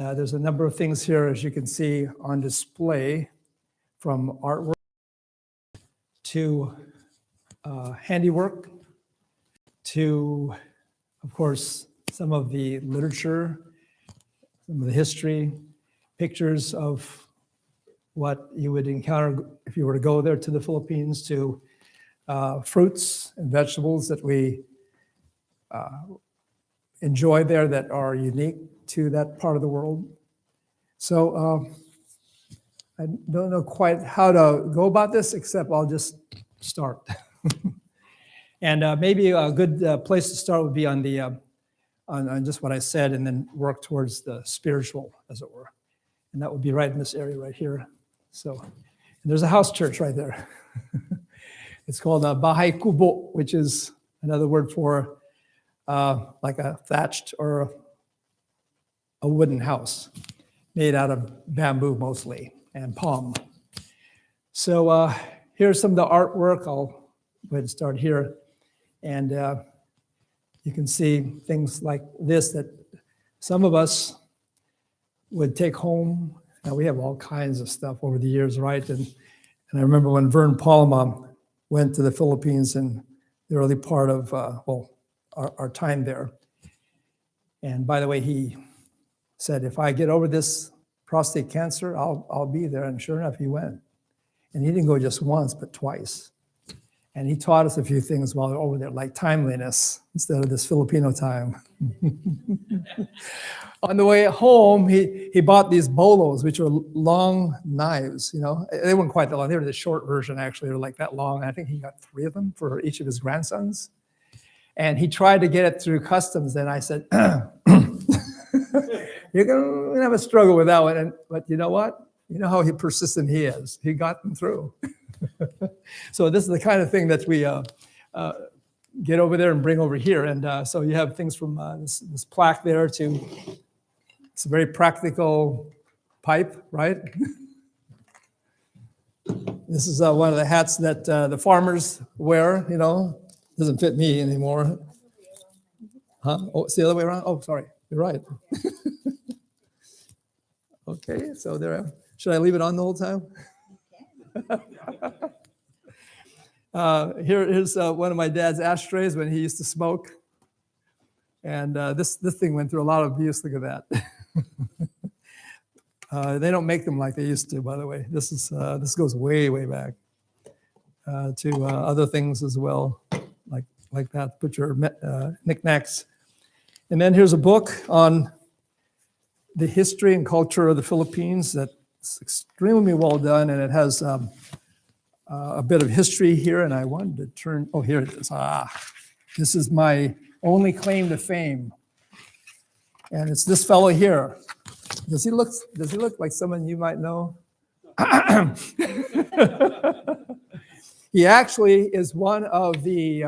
There's a number of things here, as you can see, on display, from artwork to handiwork to, of course, some of the literature, some of the history, pictures of what you would encounter if you were to go there to the Philippines, to fruits and vegetables that we enjoy there that are unique to that part of the world. So I don't know quite how to go about this, except I'll just start. And maybe a good place to start would be on the on just what I said, and then work towards the spiritual, as it were. And that would be right in this area right here. So and there's a house church right there. It's called a Bahay Kubo, which is another word for like a thatched or a wooden house made out of bamboo mostly and palm. So here's some of the artwork. I'll go ahead and start here. And you can see things like this that some of us would take home. Now, we have all kinds of stuff over the years, right? And I remember when Vern Palma went to the Philippines in the early part of, our time there. And by the way, he said, if I get over this prostate cancer, I'll be there. And sure enough, he went. And he didn't go just once, but twice. And he taught us a few things while we were over there, like timeliness instead of this Filipino time. On the way home, he bought these bolos, which are long knives. You know, they weren't quite that long. They were the short version, actually. They were like that long. I think he got 3 of them for each of his grandsons. And he tried to get it through customs. And I said, you're going to have a struggle with that one. But you know what? You know how persistent he is. He got them through. So this is the kind of thing that we get over there and bring over here. And so you have things from this plaque there to, it's a very practical pipe, right? This is one of the hats that the farmers wear, you know. Doesn't fit me anymore. Huh? Oh, it's the other way around? Oh, sorry. You're right. Okay, so there. Should I leave it on the whole time? Here's one of my dad's ashtrays when he used to smoke. And this thing went through a lot of abuse. Look at that. They don't make them like they used to, by the way. This goes way, way back to other things as well, like that. Put your knickknacks. And then here's a book on the history and culture of the Philippines that's extremely well done, and it has a bit of history here. And I wanted to turn. Oh, here it is. This is my only claim to fame, and it's this fellow here. Does he look like someone you might know? He actually is one of the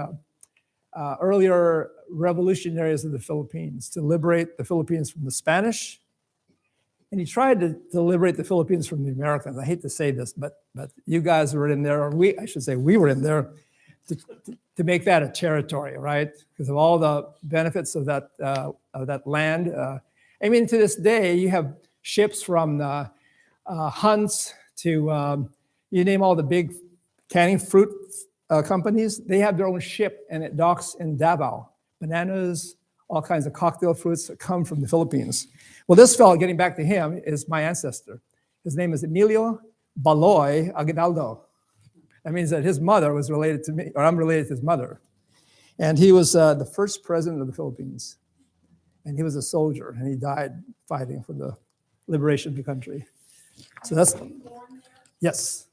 earlier revolutionaries of the Philippines to liberate the Philippines from the Spanish. And he tried to liberate the Philippines from the Americans. I hate to say this, but you guys were in there, or we were in there to make that a territory, right? Because of all the benefits of that land. I mean, to this day, you have ships from Hunt's to, you name all the big canning fruit companies, they have their own ship and it docks in Davao. Bananas, all kinds of cocktail fruits that come from the Philippines. Well, this fellow, getting back to him, is my ancestor. His name is Emilio Baloy Aguinaldo. That means that his mother was related to me, or I'm related to his mother. And he was the first president of the Philippines. And he was a soldier, and he died fighting for the liberation of the country. So that's, yes.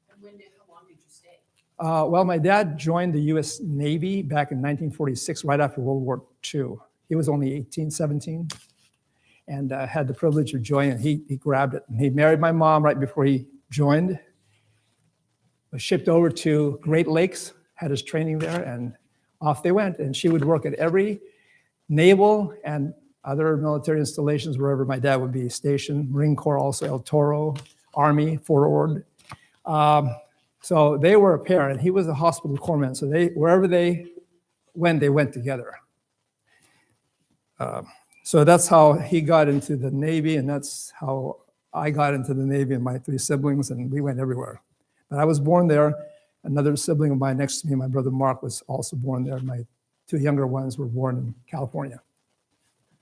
How long did you stay? Well, my dad joined the U.S. Navy back in 1946, right after World War II. He was only 18, 17, and had the privilege of joining. He grabbed it, and he married my mom right before he joined. Was shipped over to Great Lakes, had his training there, and off they went. And she would work at every naval and other military installations wherever my dad would be stationed. Marine Corps also, El Toro, Army, Fort Ord. So they were a pair, and he was a hospital corpsman. So wherever they went together. So that's how he got into the Navy, and that's how I got into the Navy and my 3 siblings, and we went everywhere. But I was born there. Another sibling of mine next to me, my brother Mark, was also born there. My 2 younger ones were born in California.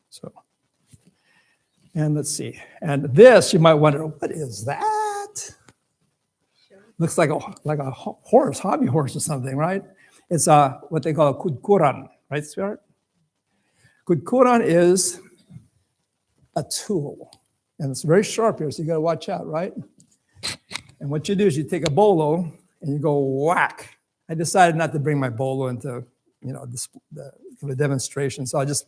So, and let's see. And this, you might wonder, what is that? Looks like a horse, hobby horse or something, right? It's what they call a kudkuran, right, Spirit? Kudkuran is a tool, and it's very sharp here, so you got to watch out, right? And what you do is you take a bolo and you go whack. I decided not to bring my bolo into, the demonstration, so I'll just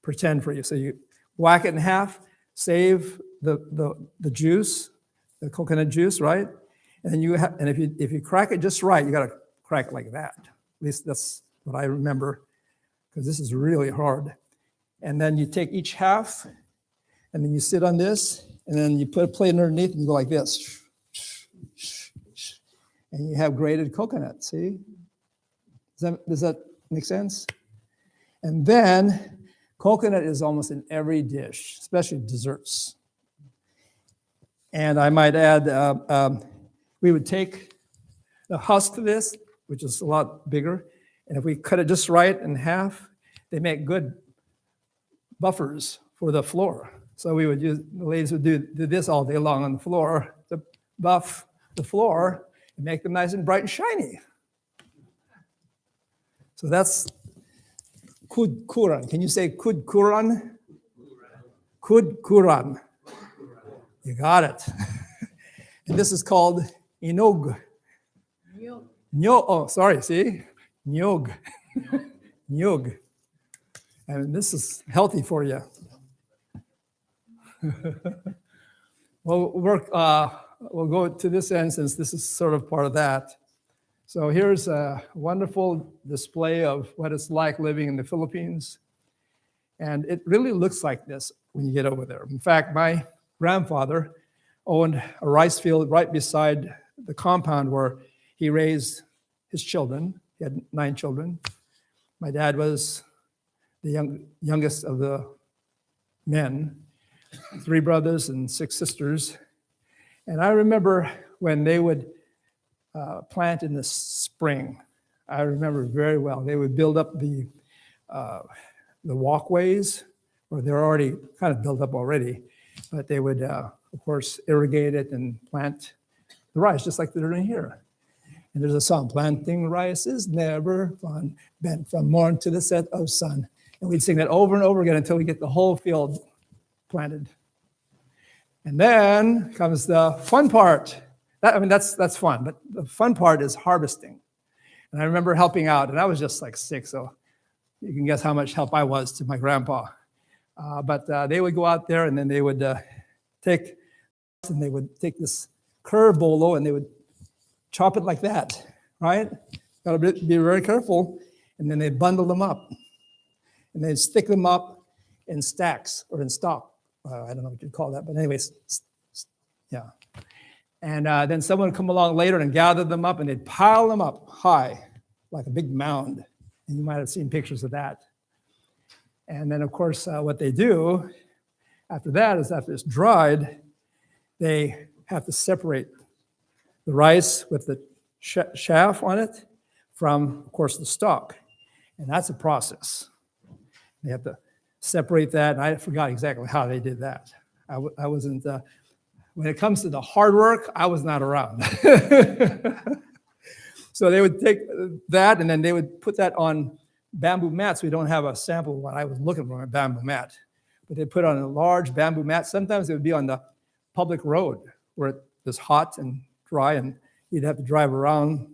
pretend for you. So you whack it in half, save the juice, the coconut juice, right? And then if you crack it just right, you got to crack like that. At least that's what I remember, because this is really hard. And then you take each half, and then you sit on this, and then you put a plate underneath, and you go like this. And you have grated coconut, see? Does that make sense? And then coconut is almost in every dish, especially desserts. And I might add, we would take the husk of this, which is a lot bigger, and if we cut it just right in half, they make good buffers for the floor. So the ladies would do this all day long on the floor to buff the floor and make them nice and bright and shiny. So that's kudkuran. Can you say kudkuran? Kudkuran. You got it. And this is called inog. See? Nyog. Nyog. And this is healthy for you. We'll go to this end since this is sort of part of that. So here's a wonderful display of what it's like living in the Philippines. And it really looks like this when you get over there. In fact, my grandfather owned a rice field right beside the compound where he raised his children. He had 9 children. My dad was the youngest of the men, 3 brothers and 6 sisters. And I remember when they would plant in the spring. I remember very well. They would build up the walkways, or they're already kind of built up already, but they would, of course, irrigate it and plant the rice, just like they're doing here. And there's a song, planting rice is never fun, bent from morn to the set of sun. And we'd sing that over and over again until we get the whole field planted. And then comes the fun part. That's fun, but the fun part is harvesting. And I remember helping out, and I was just like 6, so you can guess how much help I was to my grandpa. But they would go out there, and then they would take this curved bolo, and they would chop it like that, right? Got to be very careful. And then they'd bundle them up, and they'd stick them up in stacks or in stock. I don't know what you'd call that, but anyways, yeah. And then someone would come along later and gather them up, and they'd pile them up high, like a big mound. And you might have seen pictures of that. And then, of course, what they do after that is after it's dried, they have to separate the rice with the chaff on it from, of course, the stalk. And that's a process. They have to separate that, and I forgot exactly how they did that. I wasn't, when it comes to the hard work, I was not around. So they would take that, and then they would put that on bamboo mats. We don't have a sample of what I was looking for, a bamboo mat. But they put on a large bamboo mat. Sometimes it would be on the public road where it was hot and dry, and you'd have to drive around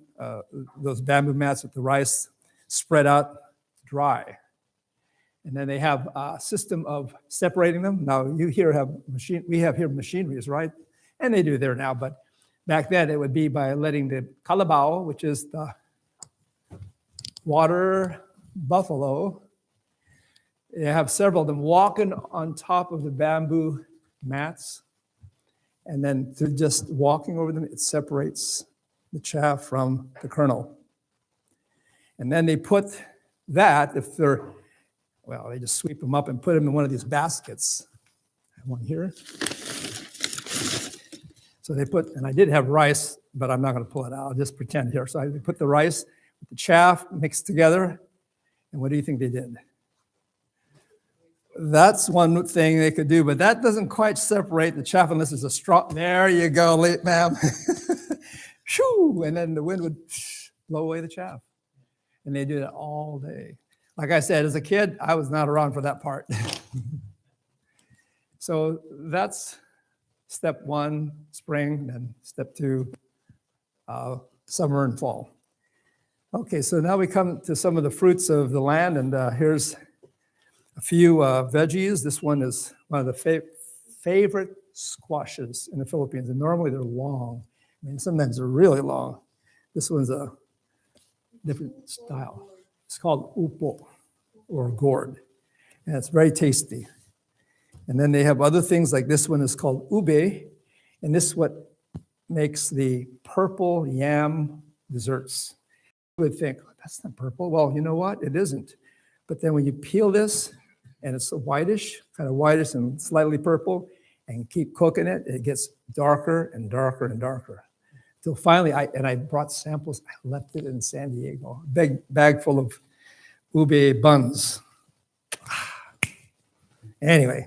those bamboo mats with the rice spread out dry. And then they have a system of separating them. Now, we have here machineries, right? And they do there now, but back then it would be by letting the kalabaw, which is the water buffalo, they have several of them walking on top of the bamboo mats, and then through just walking over them, it separates the chaff from the kernel. And then they put that, if they're Well, they just sweep them up and put them in one of these baskets. I have one here. So they put, and I did have rice, but I'm not going to pull it out. I'll just pretend here. So I put the rice with the chaff mixed together. And what do you think they did? That's one thing they could do, but that doesn't quite separate the chaff unless there's a straw. There you go, ma'am. Shoo! And then the wind would blow away the chaff. And they do that all day. Like I said, as a kid, I was not around for that part. So that's step one, spring, and step two, summer and fall. Okay, so now we come to some of the fruits of the land, and here's a few veggies. This one is one of the favorite squashes in the Philippines, and normally they're long. I mean, sometimes they're really long. This one's a different style. It's called upo, or gourd, and it's very tasty. And then they have other things like this one is called ube, and this is what makes the purple yam desserts. You would think, that's not purple. Well, you know what? It isn't. But then when you peel this, and it's whitish, kind of whitish and slightly purple, and keep cooking it, it gets darker and darker and darker. Till finally, I brought samples. I left it in San Diego, a big bag full of ube buns. Anyway,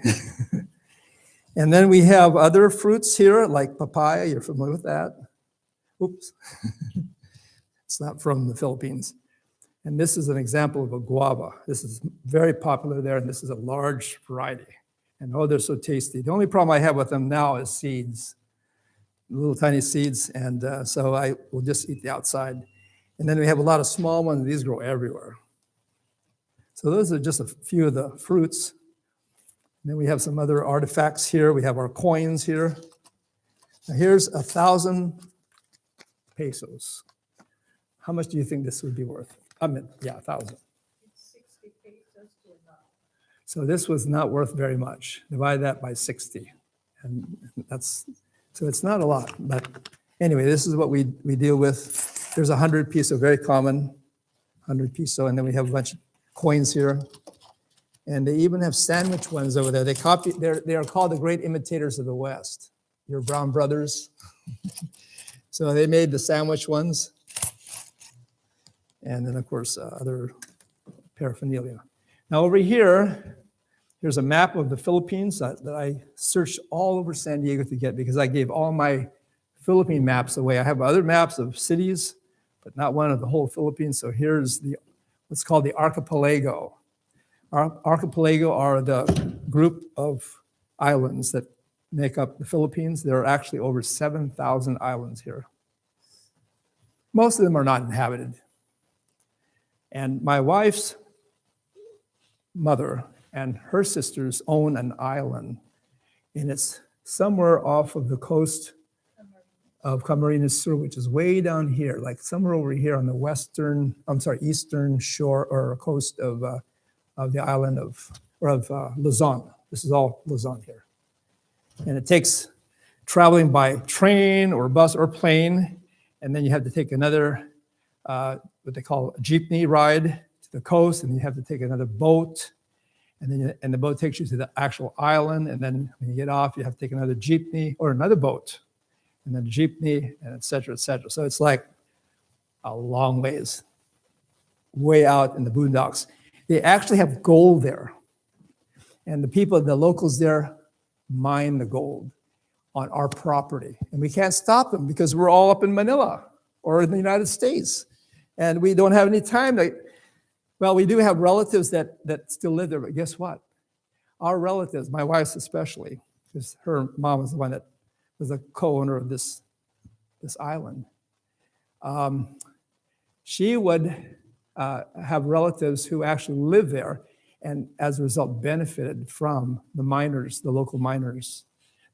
and then we have other fruits here, like papaya. You're familiar with that? Oops. It's not from the Philippines. And this is an example of a guava. This is very popular there, and this is a large variety. And oh, they're so tasty. The only problem I have with them now is seeds, little tiny seeds, and so I will just eat the outside. And then we have a lot of small ones. These grow everywhere. So those are just a few of the fruits. And then we have some other artifacts here. We have our coins here. Now here's 1,000 pesos. How much do you think this would be worth? I mean, yeah, 1,000. It's 60 pesos to a dollar. So this was not worth very much. Divide that by 60. And that's, so it's not a lot. But anyway, this is what we deal with. There's 100 peso, very common, 100 peso. And then we have a bunch of coins here. And they even have sandwich ones over there. They are called the great imitators of the West, your brown brothers. So they made the sandwich ones. And then, of course, other paraphernalia. Now over here, here's a map of the Philippines that I searched all over San Diego to get because I gave all my Philippine maps away. I have other maps of cities, but not one of the whole Philippines. So here's what's called the archipelago. Archipelago are the group of islands that make up the Philippines. There are actually over 7,000 islands here. Most of them are not inhabited. And my wife's mother and her sisters own an island, and it's somewhere off of the coast of Camarines Sur, which is way down here, like somewhere over here on the eastern shore or coast of the island of Luzon. This is all Luzon here. And it takes traveling by train or bus or plane, and then you have to take another, what they call a jeepney ride to the coast, and you have to take another boat, and the boat takes you to the actual island, and then when you get off, you have to take another jeepney or another boat, and then a jeepney, and et cetera, et cetera. So it's like a long ways, way out in the boondocks. They actually have gold there. And the locals there mine the gold on our property. And we can't stop them because we're all up in Manila or in the United States. And we don't have any time well, we do have relatives that still live there, but guess what? Our relatives, my wife's especially, because her mom was the one that was a co-owner of this island. She would have relatives who actually live there and as a result benefited from the miners, the local miners.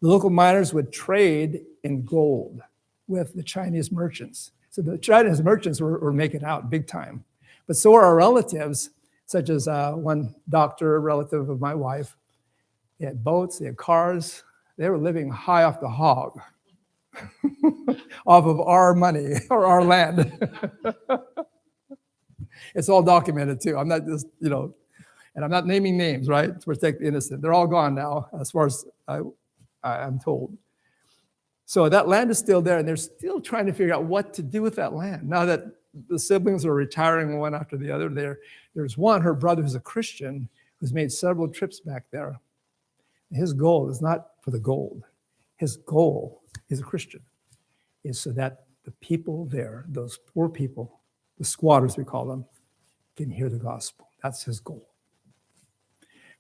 The local miners would trade in gold with the Chinese merchants. So the Chinese merchants were making out big time. But so are our relatives, such as one doctor, a relative of my wife. They had boats, they had cars. They were living high off the hog, off of our money or our land. It's all documented too. I'm not just, And I'm not naming names, right, to protect the innocent. They're all gone now, as far as I'm told. So that land is still there, and they're still trying to figure out what to do with that land. Now that the siblings are retiring one after the other, there's one, her brother who's a Christian, who's made several trips back there. His goal is not for the gold. His goal, he's a Christian, is so that the people there, those poor people, the squatters we call them, can hear the gospel. That's his goal.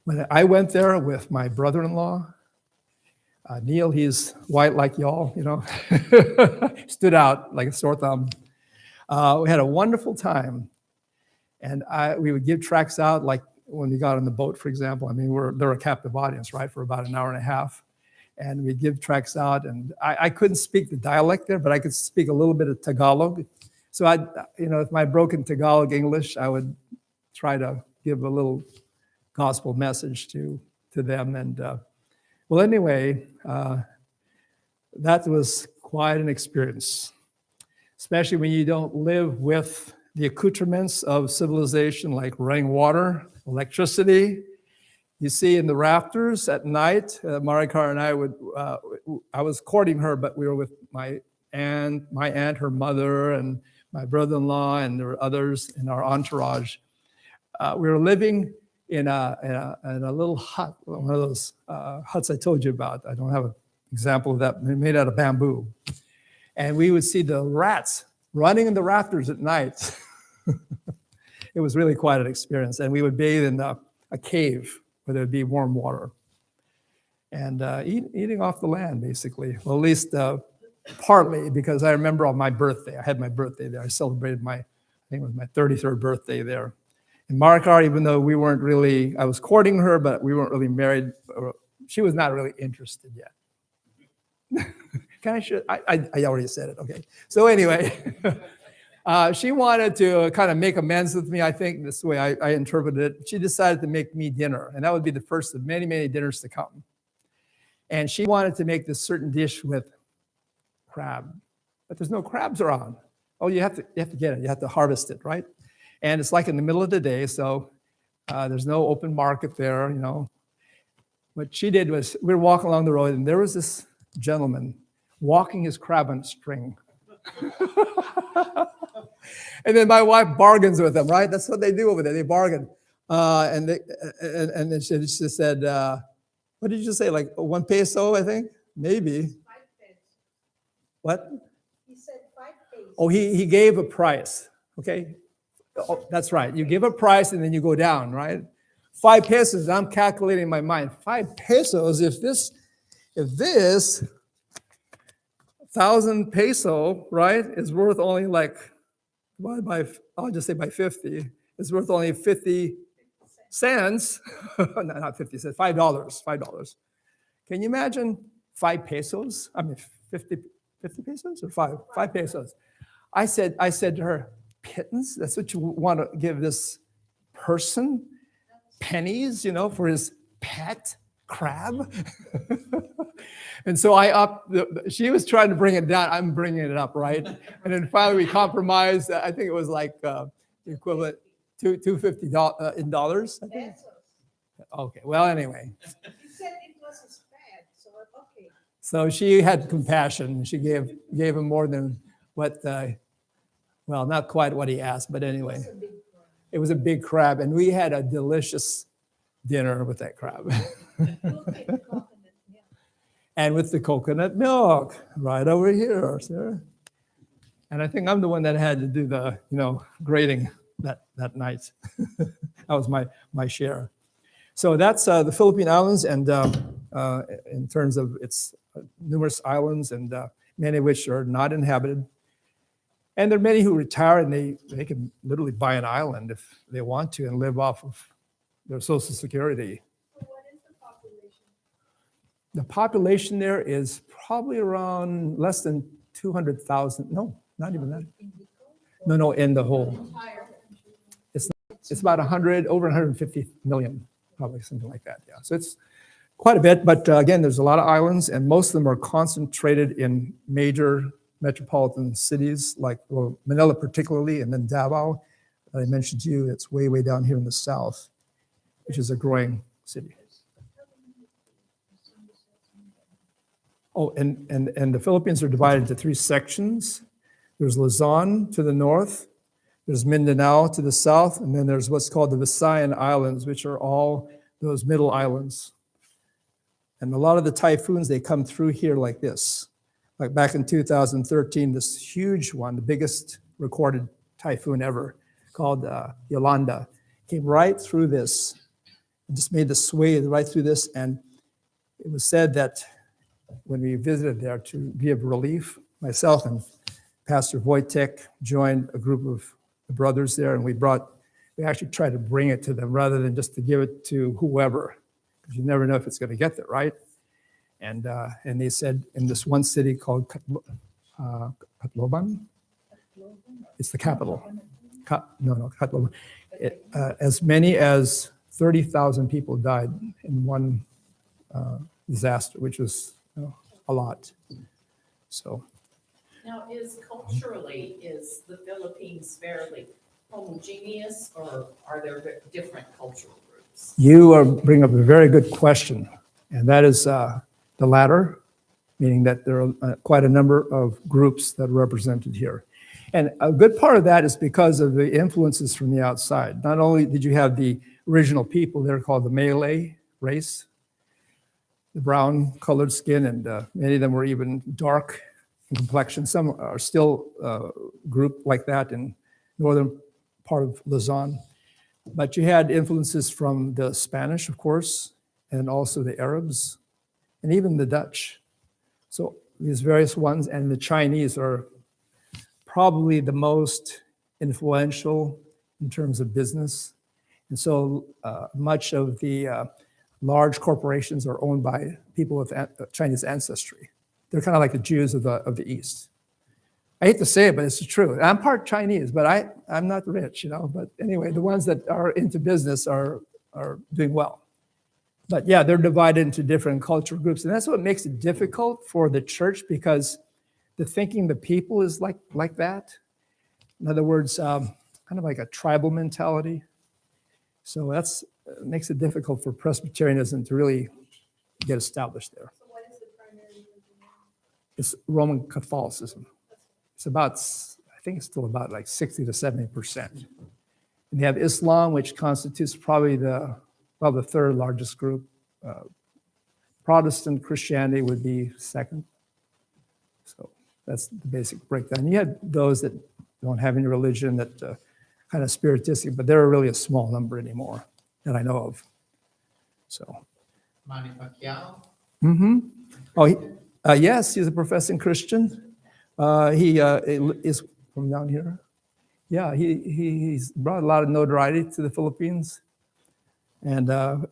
When I went there with my brother-in-law, Neil, he's white like y'all, stood out like a sore thumb. We had a wonderful time. And we would give tracts out, like when we got on the boat, for example. I mean, they're a captive audience, right, for about an hour and a half. And we'd give tracts out. And I couldn't speak the dialect there, but I could speak a little bit of Tagalog. So with my broken Tagalog English, I would try to give a little gospel message to them. And well, anyway, that was quite an experience, especially when you don't live with the accoutrements of civilization like running water, electricity. You see in the rafters at night, Marikar and I was courting her, but we were with my aunt, her mother, and my brother-in-law, and there were others in our entourage. We were living in a little hut, one of those huts I told you about. I don't have an example of that, made out of bamboo. And we would see the rats running in the rafters at night. It was really quite an experience. And we would bathe in a cave where there would be warm water. And eating off the land, basically. Well, at least partly, because I remember on my birthday, I had my birthday there. I celebrated I think it was my 33rd birthday there. And Marikar, even though we weren't really, I was courting her, but we weren't really married. She was not really interested yet. I already said it, okay. So anyway, she wanted to kind of make amends with me, I think, this way I interpreted it. She decided to make me dinner, and that would be the first of many, many dinners to come. And she wanted to make this certain dish with crab, but there's no crabs around. Oh, you have to get it, you have to harvest it, right? And it's like in the middle of the day, so there's no open market there, What she did was, we were walking along the road, and there was this gentleman walking his crab on a string. And then my wife bargains with him, right? That's what they do over there. They bargain. And then she said, what did you say? Like 1 peso, I think? Maybe. 5 pesos. What? He said 5 pesos. Oh, he gave a price. Okay. Oh, that's right. You give a price and then you go down, right? 5 pesos. I'm calculating in my mind. 5 pesos. If this 1,000 peso, right, is worth only like, I'll just say by 50, it's worth only 50 cents. No, not 50 cents, $5. Can you imagine 5 pesos? I mean, 50 pesos or 5 pesos. I said to her, pittance? That's what you want to give this person? Pennies, for his pet crab? And so she was trying to bring it down. I'm bringing it up, right? And then finally we compromised. I think it was like the equivalent to $250 in dollars. I think. Pesos. Okay. Well, anyway. He said it was his pet, so okay. So she had compassion. She gave him more than what, well, not quite what he asked, but anyway. It was a big crab, and we had a delicious dinner with that crab. And with the coconut milk, right over here, sir. And I think I'm the one that had to do the, grading that night. That was my share. So that's the Philippine Islands, and in terms of its numerous islands, and many of which are not inhabited. And there are many who retire, and they can literally buy an island if they want to and live off of their Social Security. So what is the population? The population there is probably around less than 200,000. No, not even that. No, in the whole. It's about over 150 million, probably something like that. Yeah, so it's quite a bit. But again, there's a lot of islands, and most of them are concentrated in major metropolitan cities like Manila particularly, and then Davao. I mentioned to you, it's way down here in the south. which is a growing city. Oh, and the Philippines are divided into 3 sections. There's Luzon to the north, there's Mindanao to the south, and then there's what's called the Visayan Islands, which are all those middle islands. And a lot of the typhoons, they come through here like this. Like back in 2013, this huge one, the biggest recorded typhoon ever, called Yolanda, came right through this and just made the sway right through this. And it was said that when we visited there to give relief, myself and Pastor Wojtek joined a group of brothers there, and we actually tried to bring it to them rather than just to give it to whoever, because you never know if it's going to get there, right? And they said in this one city called Catloban, it's the capital. Catloban. As many as 30,000 people died in one disaster, which was a lot. So. Now, is the Philippines fairly homogeneous, or are there different cultural groups? You bring up a very good question, and that is the latter, meaning that there are quite a number of groups that are represented here. And a good part of that is because of the influences from the outside. Not only did you have the original people, they're called the Malay race, the brown colored skin, and many of them were even dark in complexion. Some are still grouped like that in northern part of Luzon. But you had influences from the Spanish, of course, and also the Arabs, and even the Dutch. So these various ones, and the Chinese are probably the most influential in terms of business. And so much of the large corporations are owned by people with Chinese ancestry. They're kind of like the Jews of the East. I hate to say it, but it's true. I'm part Chinese, but I'm not rich, But anyway, the ones that are into business are doing well. But yeah, they're divided into different cultural groups. And that's what makes it difficult for the church, because the thinking the people is like that. In other words, kind of like a tribal mentality. So that's makes it difficult for Presbyterianism to really get established there. So what is the primary religion now? It's Roman Catholicism. It's about, I think it's still about like 60 to 70%. And you have Islam, which constitutes probably the third largest group. Protestant Christianity would be second. So that's the basic breakdown. You had those that don't have any religion, that kind of spiritistic, but they're really a small number anymore that I know of. So. Manny Pacquiao? Mm-hmm. Oh, yes, he's a professing Christian. He is from down here. Yeah, he's brought a lot of notoriety to the Philippines, and Boxer,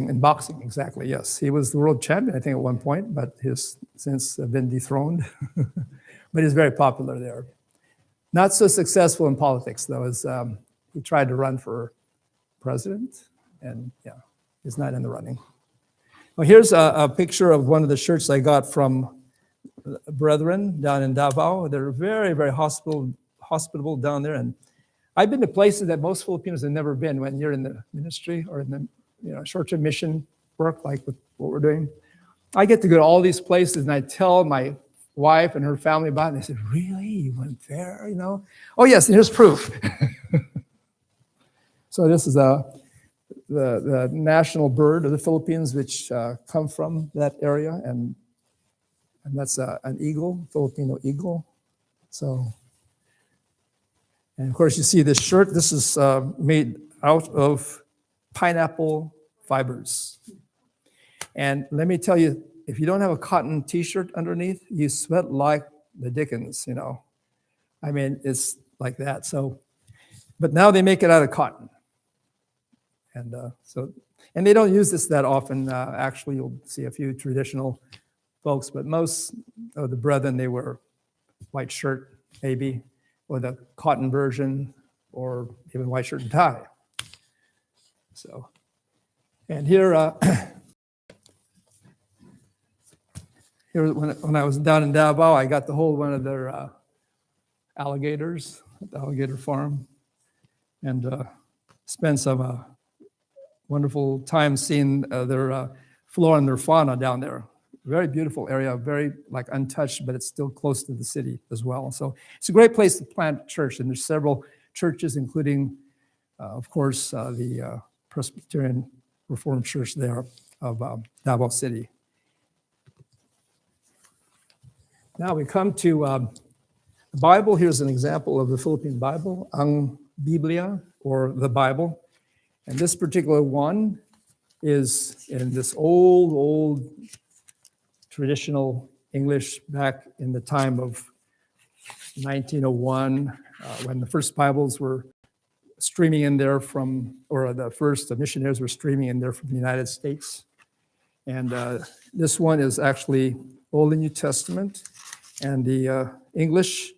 right? boxing, exactly. Yes, he was the world champion, I think, at one point, but he's since been dethroned. But he's very popular there. Not so successful in politics, though, as he tried to run for president, and yeah, he's not in the running. Well, here's a picture of one of the shirts I got from brethren down in Davao. They're very, very hospitable down there. And I've been to places that most Filipinos have never been when you're in the ministry or in the short-term mission work, like with what we're doing. I get to go to all these places, and I tell my wife and her family about it, and they said, "Really? You went there, Oh, yes, and here's proof. So this is the national bird of the Philippines, which come from that area, and that's an eagle, Filipino eagle. So, and of course you see this shirt. This is made out of pineapple fibers. And let me tell you, if you don't have a cotton t-shirt underneath, you sweat like the dickens, I mean, it's like that. So, but now they make it out of cotton. And and they don't use this that often. Actually, you'll see a few traditional folks, but most of the brethren, they wear white shirt, maybe, or the cotton version, or even white shirt and tie. So, and here, here when I was down in Davao, I got to hold one of their alligators at the alligator farm, and spent some wonderful time seeing their flora and their fauna down there. Very beautiful area, very like untouched, but it's still close to the city as well. So it's a great place to plant a church, and there's several churches, including, of course, the Presbyterian Reformed Church there of Davao City. Now we come to the Bible. Here's an example of the Philippine Bible, Ang Biblia, or the Bible. And this particular one is in this old traditional English back in the time of 1901, when the first Bibles were streaming in there from, or the first missionaries were streaming in there from the United States. And this one is actually Old and New Testament, and the English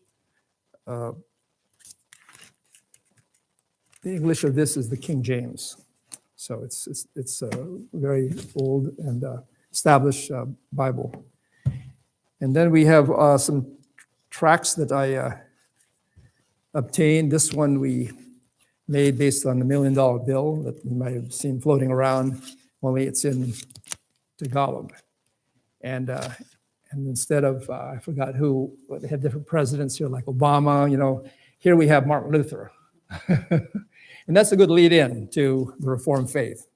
of this is the King James. So it's a very old and established Bible. And then we have some tracts that I obtained. This one we made based on the $1 million bill that you might have seen floating around, only it's in Tagalog. And instead of, I forgot who, but they had different presidents here, like Obama, here we have Martin Luther. And that's a good lead in to the Reformed faith.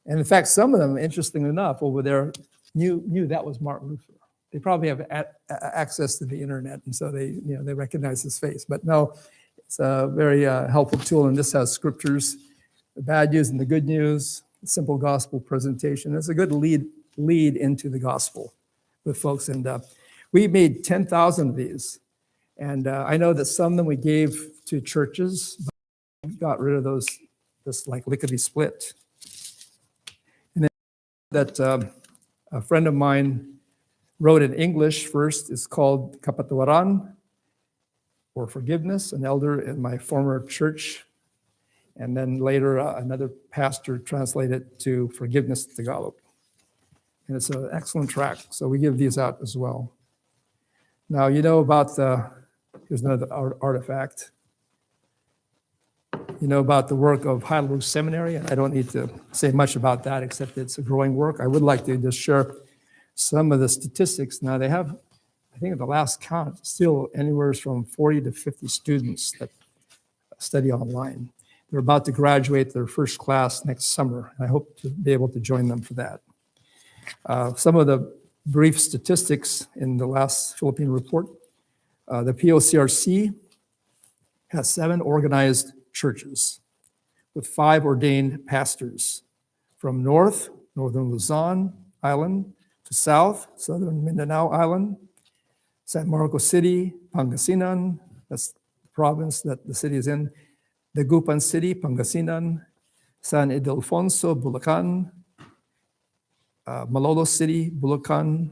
And in fact, some of them, interestingly enough, over there knew that was Martin Luther. They probably have access to the internet, and so they recognize his face. But no, it's a very helpful tool, and this has scriptures, the bad news and the good news, simple gospel presentation. It's a good lead into the gospel with folks. And we made 10,000 of these. And I know that some of them we gave to churches, but we got rid of those, just like lickety split. And then that a friend of mine wrote in English first. It's called Kapatawaran, or forgiveness, an elder in my former church. And then later, another pastor translated it to forgiveness Tagalog. And it's an excellent tract, so we give these out as well. Now, about here's another artifact. About the work of Heidelberg Seminary, and I don't need to say much about that, except it's a growing work. I would like to just share some of the statistics. Now, they have, I think at the last count, still anywhere from 40 to 50 students that study online. They're about to graduate their first class next summer, and I hope to be able to join them for that. Some of the brief statistics in the last Philippine report. The POCRC has 7 organized churches with 5 ordained pastors from northern Luzon Island, to southern Mindanao Island, San Marcos City, Pangasinan, that's the province that the city is in, Dagupan City, Pangasinan, San Ildefonso, Bulacan, Malolos City, Bulacan,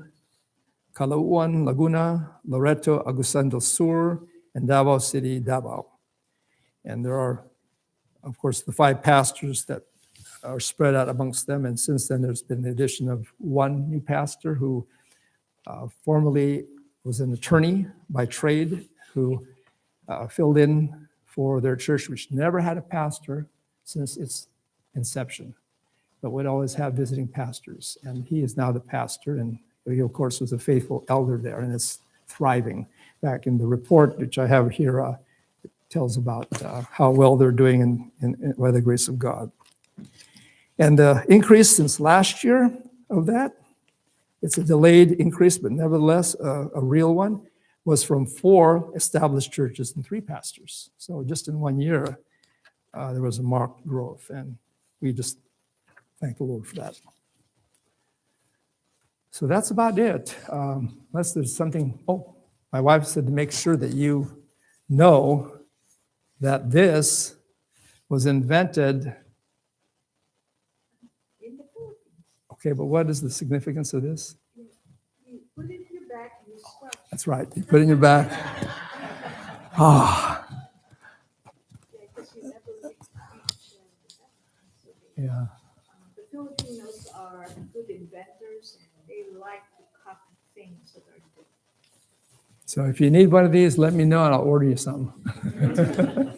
Calauan, Laguna, Loreto, Agusan del Sur, and Davao City, Davao. And there are, of course, the 5 pastors that are spread out amongst them. And since then, there's been the addition of 1 new pastor who formerly was an attorney by trade, who filled in for their church, which never had a pastor since its inception, but would always have visiting pastors. And he is now the pastor, and he, of course, was a faithful elder there, and it's thriving. Back in the report, which I have here, it tells about how well they're doing by the grace of God. And the increase since last year of that, it's a delayed increase, but nevertheless a real one, was from 4 established churches and 3 pastors. So just in 1 year, there was a marked growth, and we just thank the Lord for that. So that's about it. Unless there's something, my wife said to make sure that you know that this was invented. In the Philippines. Okay, but what is the significance of this? You put it in your back and you scrub. That's right, you put it in your back. Ah, Yeah, because you never reach so yeah. the Filipinos are good inventors and they like to copy things that are good. So if you need one of these, let me know and I'll order you some.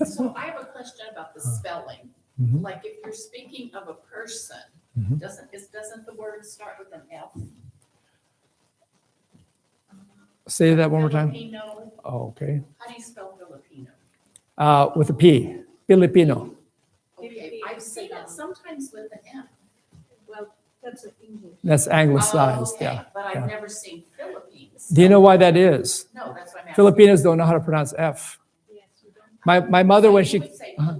So I have a question about the spelling. Mhm. Like if you're speaking of a person, Mhm. doesn't the word start with an F? Say that one more time. Filipino, Oh, okay. how do you spell Filipino? With a P, Filipino. Okay, I've seen it sometimes with an F. Well, that's an English. That's anglicized, Okay, yeah. but yeah. I've never seen Philippines. Do you know why that is? No, that's what I'm asking. Filipinos don't know how to pronounce F. Yes, we don't. My mother, So when you she would say uh-huh.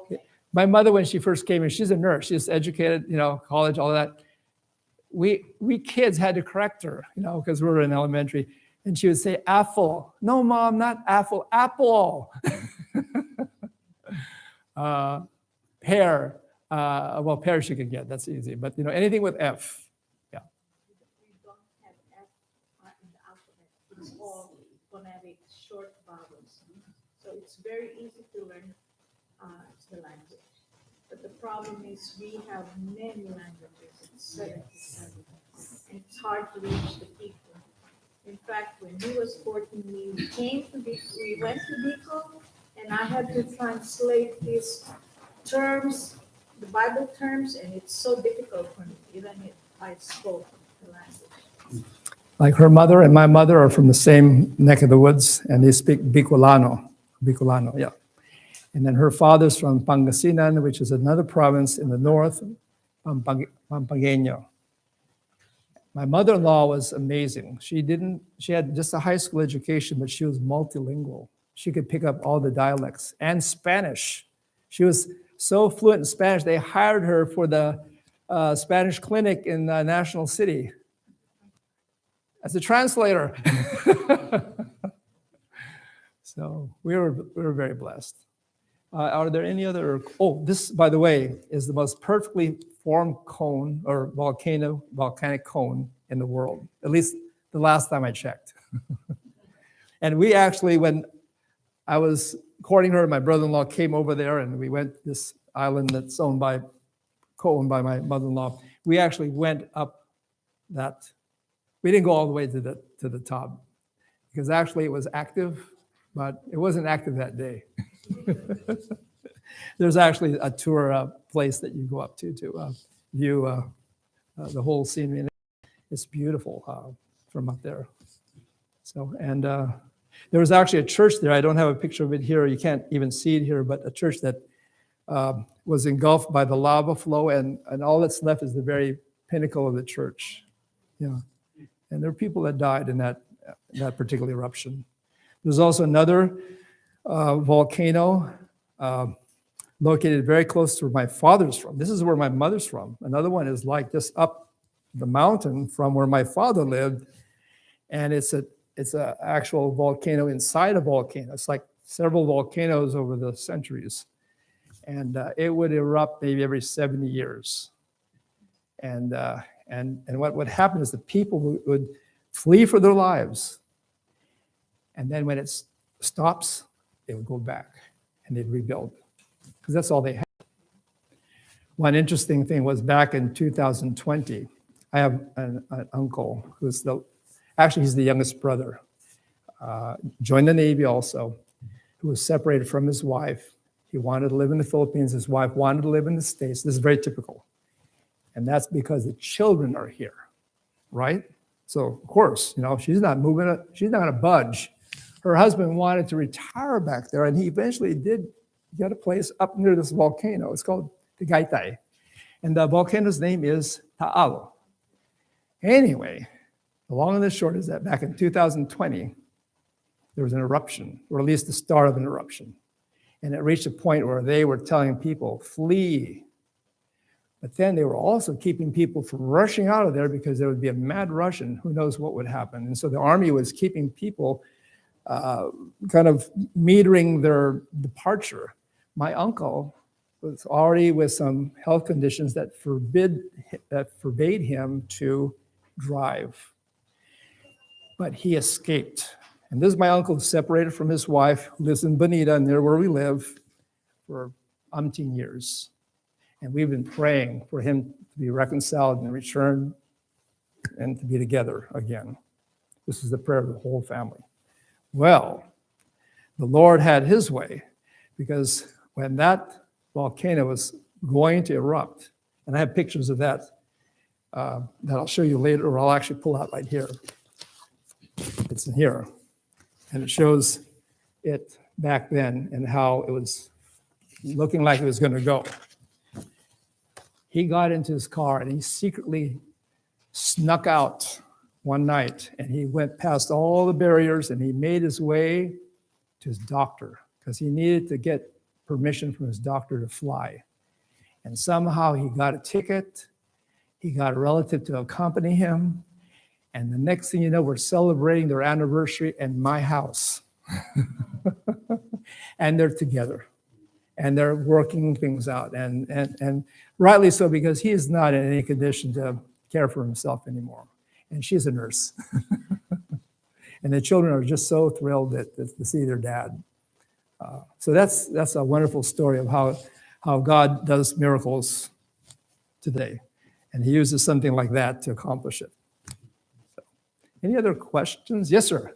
Okay. my mother, when she first came in, she's a nurse. She's educated, college, all that. We kids had to correct her, because we were in elementary, and she would say apple. No, mom, not apple. Apple. Pear. Well, pear she could get. That's easy. But anything with F. We don't have F in the alphabet. It's all phonetic short vowels. So it's very easy to learn the language. But the problem is we have many languages, it's 77. And it's hard to reach the people. In fact, when he was 14, we went to Bicol, and I had to translate these terms, the Bible terms, and it's so difficult for me, even if I spoke the language. Like her mother and my mother are from the same neck of the woods, and they speak Bicolano. Bicolano, yeah. And then her father's from Pangasinan, which is another province in the north, Pampangeno. My mother-in-law was amazing. She had just a high school education, but she was multilingual. She could pick up all the dialects and Spanish. She was so fluent in Spanish, they hired her for the Spanish clinic in National City as a translator. So we were very blessed. Are there any other? Oh, this, by the way, is the most perfectly formed cone or volcanic cone in the world, at least the last time I checked. And we actually, when I was courting her, my brother-in-law came over there, and we went to this island that's co-owned by my mother-in-law. We actually went up that. We didn't go all the way to the top, because actually it was active, but it wasn't active that day. There's actually a tour place that you go up to view the whole scene. It's beautiful from up there. So, and there was actually a church there. I don't have a picture of it here. You can't even see it here, but a church that was engulfed by the lava flow, and all that's left is the very pinnacle of the church. Yeah, and there are people that died in that particular eruption. There's also another volcano located very close to where my father's from. This is where my mother's from. Another one is like just up the mountain from where my father lived, and it's a actual volcano inside a volcano. It's like several volcanoes over the centuries, and it would erupt maybe every 70 years. And what would happen is the people would flee for their lives, and then when it stops, they would go back and they'd rebuild, because that's all they had. One interesting thing was back in 2020, I have an uncle who's he's the youngest brother, joined the Navy also, who was separated from his wife. He wanted to live in the Philippines. His wife wanted to live in the States. This is very typical. And that's because the children are here, right? So, of course, she's not moving, she's not going to budge. Her husband wanted to retire back there, and he eventually did get a place up near this volcano. It's called Tagaytay. And the volcano's name is Taal. Anyway, the long and the short is that back in 2020, there was an eruption, or at least the start of an eruption. And it reached a point where they were telling people, flee. But then they were also keeping people from rushing out of there, because there would be a mad rush, and who knows what would happen. And so the army was keeping people kind of metering their departure. My uncle was already with some health conditions that forbade him to drive. But he escaped. And this is my uncle, separated from his wife, who lives in Bonita, near where we live, for umpteen years. And we've been praying for him to be reconciled and return and to be together again. This is the prayer of the whole family. Well, the Lord had his way, because when that volcano was going to erupt. And I have pictures of that that I'll show you later, or I'll actually pull out right here. It's in here. And it shows it back then and how it was looking like it was going to go. He got into his car and he secretly snuck out one night, and he went past all the barriers and he made his way to his doctor because he needed to get permission from his doctor to fly. And somehow he got a ticket. He got a relative to accompany him. And the next thing you know, we're celebrating their anniversary in my house. And they're together. And they're working things out. And rightly so, because he is not in any condition to care for himself anymore. And she's a nurse. And the children are just so thrilled to see their dad. So that's a wonderful story of how God does miracles today. And he uses something like that to accomplish it. So, any other questions? Yes, sir.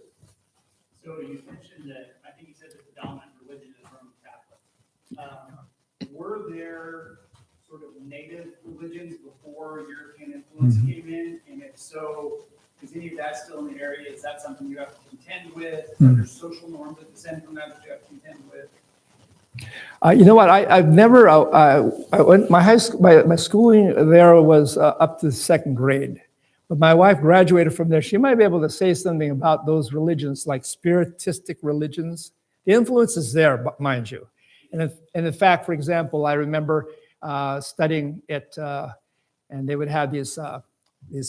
So you mentioned that, I think you said that the dominant religion is Roman Catholic. Were there sort of native religions before European influence came in? And if so, is any of that still in the area? Is that something you have to contend with? Are there social norms that descend from that you have to contend with? You know what? I've never. I went my high school. My schooling there was up to second grade, but my wife graduated from there. She might be able to say something about those religions, like spiritistic religions. The influence is there, mind you. And in fact, for example, I remember studying it, and they would have these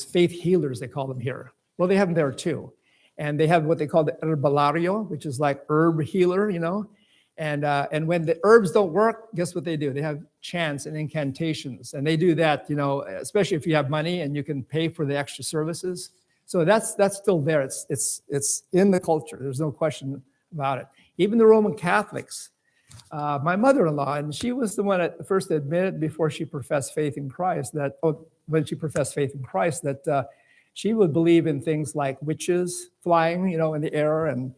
faith healers, they call them here. Well, they have them there too, and they have what they call the herbalario, which is like herb healer, you know. And when the herbs don't work, guess what they do? They have chants and incantations, and they do that, you know, especially if you have money and you can pay for the extra services. So that's still there. It's in the culture. There's no question about it. Even the Roman Catholics. My mother-in-law, and she was the one at first admitted before she professed faith in Christ when she professed faith in Christ that she would believe in things like witches flying, you know, in the air and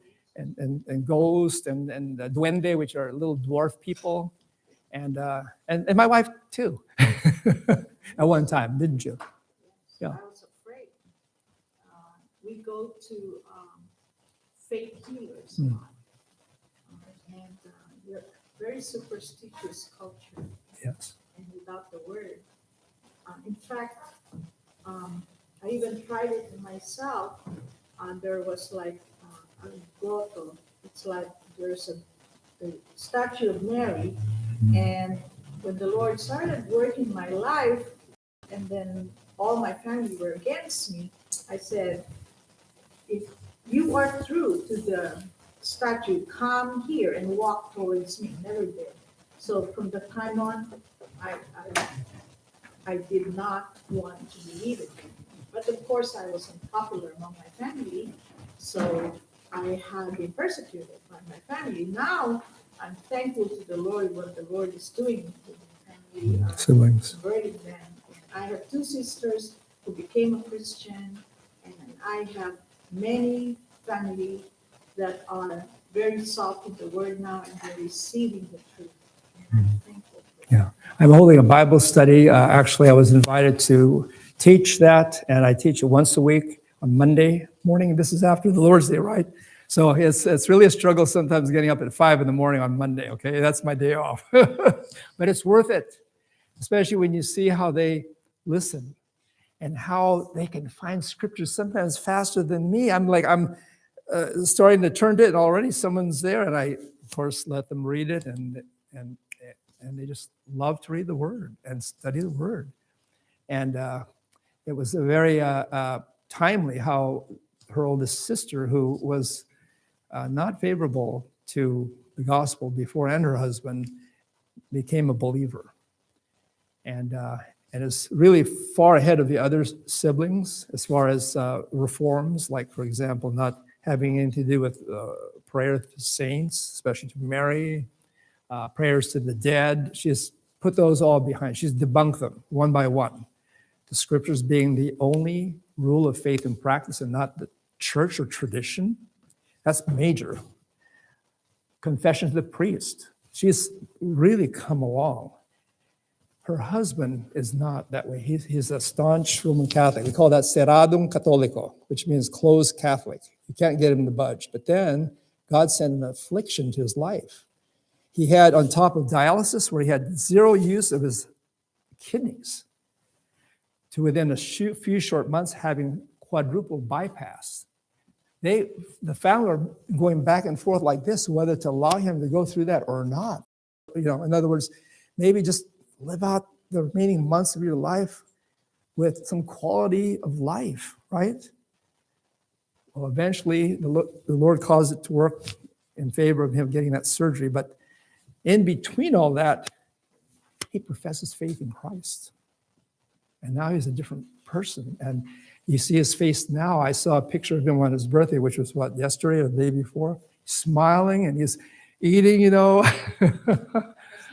ghosts and duende, which are little dwarf people, and my wife too, at one time, didn't you? Yeah. I was afraid. We go to faith healers a lot, and we're very superstitious culture. Yes. And without the word, in fact, I even tried it myself. There was like a grotto. It's like there's a statue of Mary, and when the Lord started working my life, and then all my family were against me, I said, if you are true to the statue, come here and walk towards me. Never did. So from the time on, I did not want to believe it. But of course, I was unpopular among my family, so I had been persecuted by my family. Now, I'm thankful to the Lord what the Lord is doing with my family, Siblings. converting them. I have two sisters who became a Christian, and I have many family that are very soft with the word now, and they're receiving the truth. And I'm thankful for that. Yeah. I'm holding a Bible study. Actually, I was invited to teach that, and I teach it once a week on Monday morning. This is after the Lord's Day, right? So it's really a struggle sometimes getting up at 5 a.m. on Monday, okay? That's my day off. But it's worth it, especially when you see how they listen and how they can find scriptures sometimes faster than me. I'm starting to turn to it, and already someone's there, and I, of course, let them read it, and they just love to read the Word and study the Word. And it was a very timely how her oldest sister, who was not favorable to the gospel before, and her husband became a believer, and is really far ahead of the other siblings as far as reforms, like, for example, not having anything to do with prayer to saints, especially to Mary, prayers to the dead. She has put those all behind. She's debunked them one by one. The scriptures being the only rule of faith and practice, and not the church or tradition. That's major. Confession to the priest. She's really come along. Her husband is not that way. He's a staunch Roman Catholic. We call that cerradum católico, which means closed Catholic. You can't get him to budge. But then God sent an affliction to his life. He had, on top of dialysis, where he had zero use of his kidneys, to within a few short months having quadruple bypass. The family are going back and forth like this, whether to allow him to go through that or not. In other words, maybe just live out the remaining months of your life with some quality of life, right? Well, eventually, the Lord caused it to work in favor of him getting that surgery. But in between all that, he professes faith in Christ. And now he's a different person. And you see his face now. I saw a picture of him on his birthday, which was yesterday or the day before, smiling, and he's eating, Is he still in the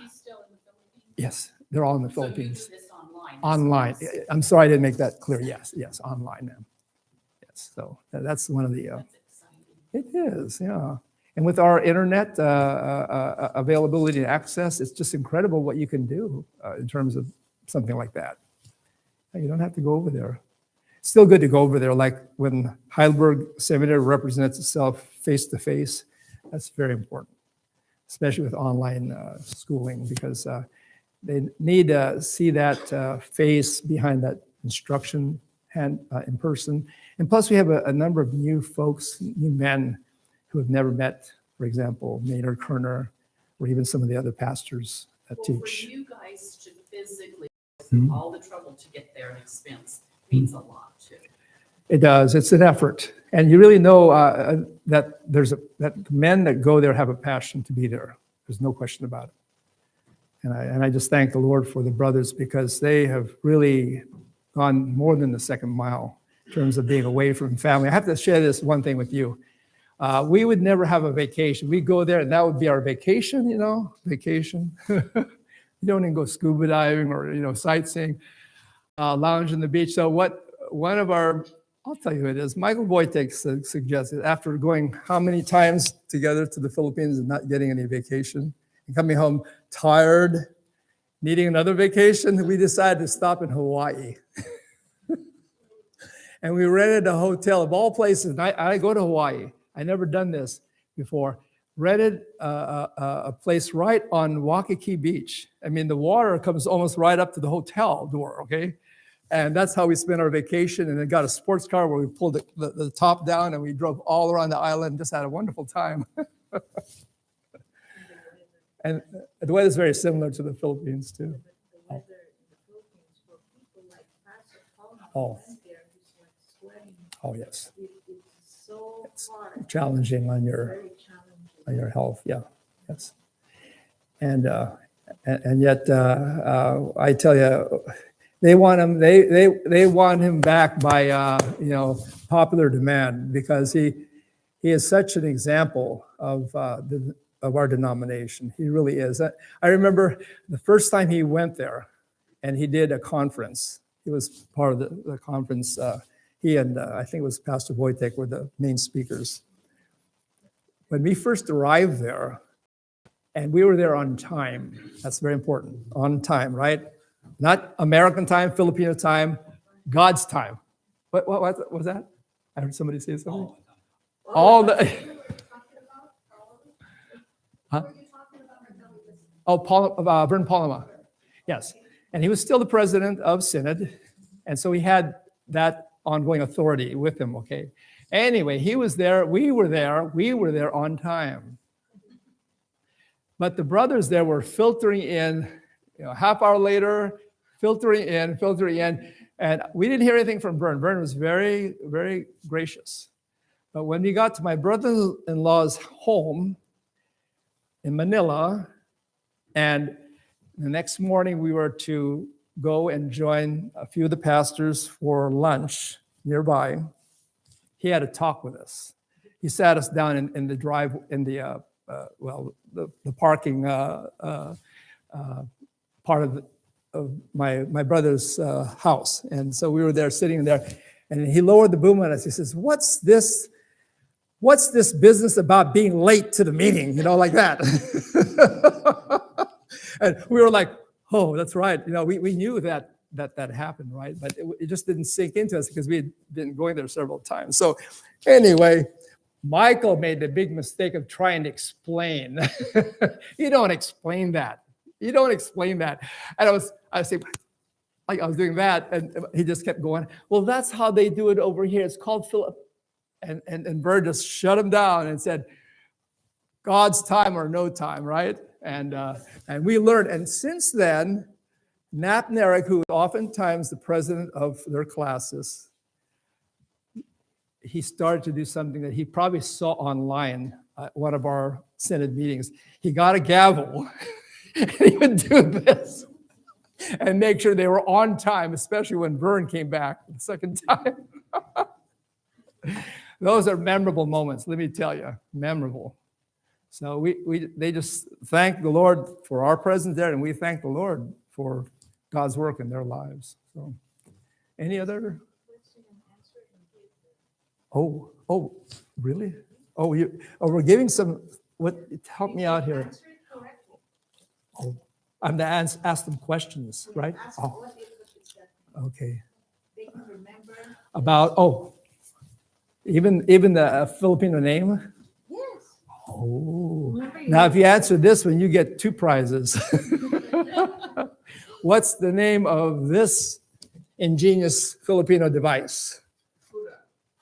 Philippines? Yes, they're all in the So you do Philippines. this online? Online. I'm sorry I didn't make that clear. Yes, online now. Yes, so that's one of the, That's exciting. it is, yeah. And with our internet availability and access, it's just incredible what you can do in terms of something like that. You don't have to go over there. It's still good to go over there, like when Heidelberg Seminary represents itself face to face. That's very important, especially with online schooling, because they need to see that face behind that instruction in person. And plus, we have a number of new folks, new men who have never met, for example, Maynard Kerner, or even some of the other pastors that Well, for teach. you guys to physically go through all the trouble to get there and expense means a lot too. It does. It's an effort, and you really know that that men that go there have a passion to be there. There's no question about it. And I just thank the Lord for the brothers, because they have really gone more than the second mile in terms of being away from family. I have to share this one thing with you. We would never have a vacation. We'd go there, and that would be our vacation. Vacation. You don't even go scuba diving or sightseeing, lounge on the beach. So I'll tell you who it is. Michael Wojtek suggested, after going how many times together to the Philippines and not getting any vacation, and coming home tired, needing another vacation, we decided to stop in Hawaii. And we rented a hotel of all places. And I go to Hawaii. I never done this before. Rented a place right on Waikiki Beach. I mean, the water comes almost right up to the hotel door, okay? And that's how we spent our vacation. And then got a sports car where we pulled the top down and we drove all around the island and just had a wonderful time. And the weather is very similar to the Philippines, too. The weather in the Philippines, for people like Pastor Paul, Oh. went there, he's like sweating. Oh, yes. It's so hard, Challenging on your very challenging. health, yeah, yes. And yet, I tell you, they want him. They want him back by popular demand, because he is such an example of our denomination. He really is. I remember the first time he went there, and he did a conference. He was part of the conference. He and I think it was Pastor Wojtek were the main speakers. When we first arrived there, and we were there on time. That's very important. On time, right? Not American time, Filipino time, God's time. What was that? I heard somebody say something. All the. Huh? Oh, Vern Palma. Yes. And he was still the president of Synod. And so he had that ongoing authority with him, okay? Anyway, he was there. We were there on time. But the brothers there were filtering in, half hour later, filtering in. And we didn't hear anything from Vern. Vern was very, very gracious. But when we got to my brother-in-law's home in Manila, and the next morning we were to go and join a few of the pastors for lunch nearby, he had a talk with us. He sat us down in the drive, in the parking part of my brother's house. And so we were there, sitting there, and he lowered the boom on us. He says, "What's this what's this business about being late to the meeting? Like that. And we were like, oh, that's right. We knew that happened, right? But it just didn't sink into us because we had been going there several times. So anyway, Michael made the big mistake of trying to explain. You don't explain that. You don't explain that. And I was saying, like I was doing that, and he just kept going, well, that's how they do it over here. It's called Philip. And Bird just shut him down and said, God's time or no time, right? And we learned. And since then, Nat Narek, who is oftentimes the president of their classes, he started to do something that he probably saw online at one of our Synod meetings. He got a gavel, and he would do this and make sure they were on time, especially when Vern came back the second time. Those are memorable moments, let me tell you, memorable. So they just thank the Lord for our presence there, and we thank the Lord for God's work in their lives. So, any other? Oh, really? Oh, we're giving some. What? Help me out here. Oh, I'm to ask them questions, right? Oh, okay. They can remember. About even the Filipino name. Yes. Oh, Remember you- now if you answer this one, you get 2 prizes. What's the name of this ingenious Filipino device?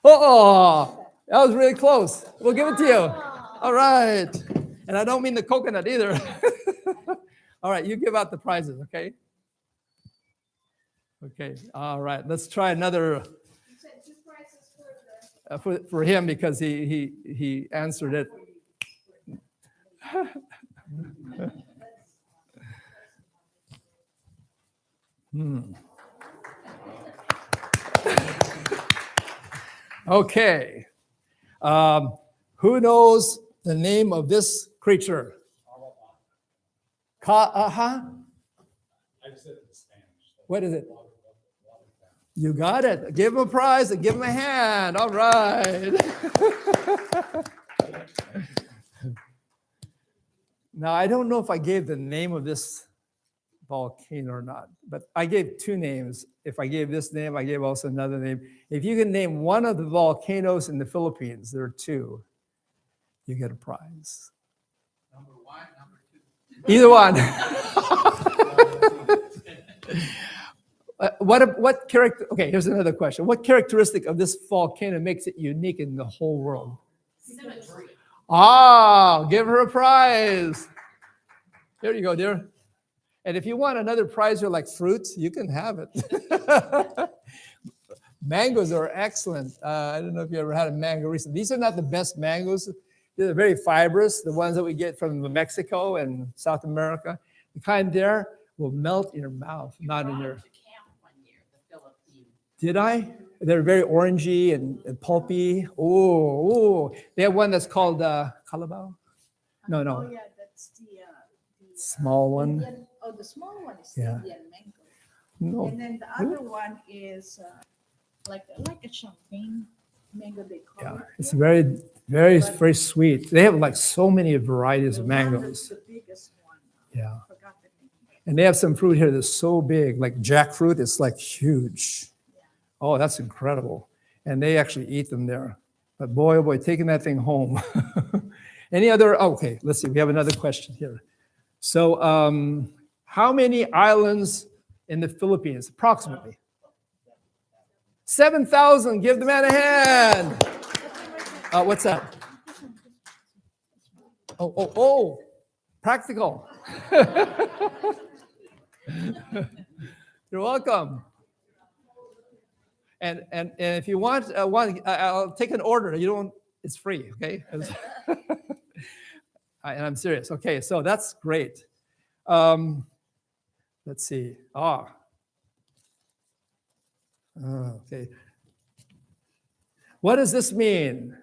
Oh, that was really close. We'll give it to you. All right. And I don't mean the coconut either. All right, you give out the prizes, okay? Okay, all right. Let's try another You said 2 prizes for the. for him because he answered it. Okay. Who knows the name of this creature? I said it in Spanish. What is it? You got it. Give him a prize and give him a hand. All right. Now, I don't know if I gave the name of this volcano or not, but I gave 2 names. If I gave this name, I gave also another name. If you can name one of the volcanoes in the Philippines, there are 2, you get a prize. Number 1, number 2. Either one. What character? Okay, here's another question. What characteristic of this volcano makes it unique in the whole world? Symmetry. Ah, give her a prize. There you go, dear. And if you want another prize or like fruits, you can have it. Mangoes are excellent. I don't know if you ever had a mango recently. These are not the best mangoes. They're very fibrous, the ones that we get from Mexico and South America. The kind there will melt in your mouth, not in your. To camp one year, the Philippines. Did I? They're very orangey and pulpy. Oh, they have one that's called Calabao. No. Oh, yeah, that's the Small one. Indian, the small one is the Yeah. Indian mango. No. And then the other one is like a champagne mango they call Yeah, it. it's very, very sweet. They have like so many varieties of The one mangoes. that's the biggest one. Yeah. I forgot the name. And they have some fruit here that's so big, like jackfruit. It's like huge. Oh, that's incredible. And they actually eat them there. But boy, oh boy, taking that thing home. Any other? Okay, let's see. We have another question here. So, how many islands in the Philippines, approximately? 7,000. Give the man a hand. What's that? Oh, practical. You're welcome. And if you want one, I'll take an order. You don't. It's free, okay? And I'm serious. Okay, so that's great. Let's see. Okay. What does this mean?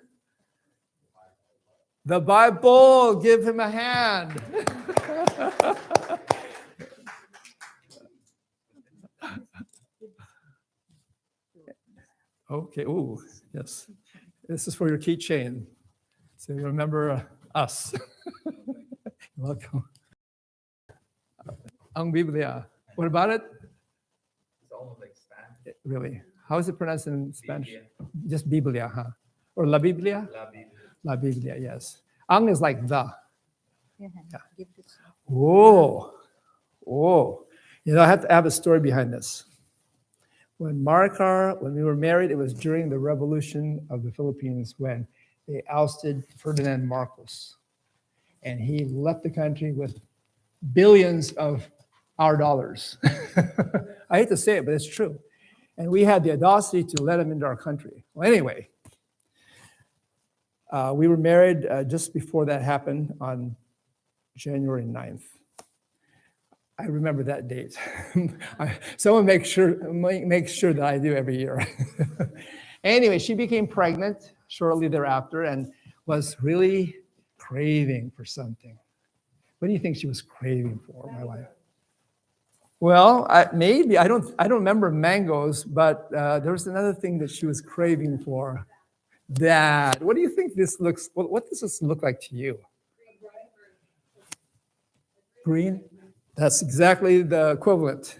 The Bible. Give him a hand. Okay. Ooh, yes. This is for your keychain. So remember us. Welcome. Ang Biblia. What about it? It's almost like Spanish. Really? How is it pronounced in Spanish? Biblia. Just Biblia, huh? Or La Biblia? La Biblia. La Biblia, yes. Ang is like the. Yeah. Give it to Whoa. Whoa. You know, I have to have a story behind this. When we were married, it was during the revolution of the Philippines when they ousted Ferdinand Marcos. And he left the country with billions of our dollars. I hate to say it, but it's true. And we had the audacity to let him into our country. Well, anyway, we were married just before that happened on January 9th. I remember that date. Someone makes sure that I do every year. Anyway, she became pregnant shortly thereafter and was really craving for something. What do you think she was craving for, my wife? Well, maybe I don't remember mangoes, but there was another thing that she was craving for. That. What do you think this looks? What does this look like to you? Green. That's exactly the equivalent,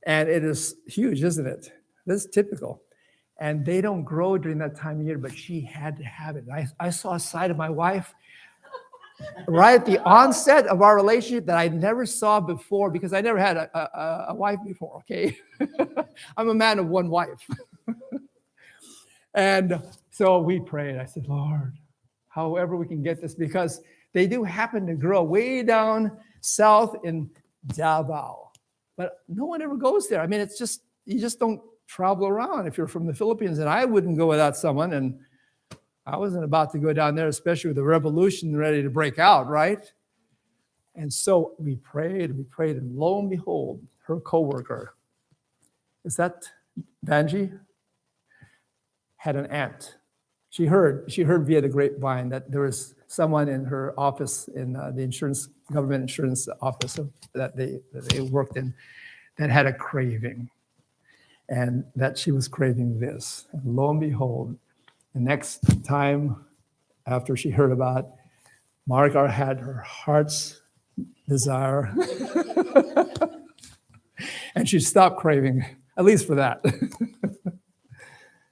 and it is huge, isn't it? This is typical, and they don't grow during that time of year. But she had to have it. I saw a side of my wife right at the onset of our relationship that I never saw before because I never had a wife before, okay? I'm a man of one wife. And so we prayed. I said, Lord, however we can get this, because they do happen to grow way down south in Davao. But no one ever goes there. I mean, it's just, you just don't travel around if you're from the Philippines, and I wouldn't go without someone, and I wasn't about to go down there, especially with the revolution ready to break out, right? And so we prayed, and lo and behold, her coworker, is that Vanji? Had an aunt. She heard via the grapevine that there was someone in her office, in the government insurance office that they worked in, that had a craving, and that she was craving this. And lo and behold, the next time after she heard about, Margar had her heart's desire, and she stopped craving, at least for that.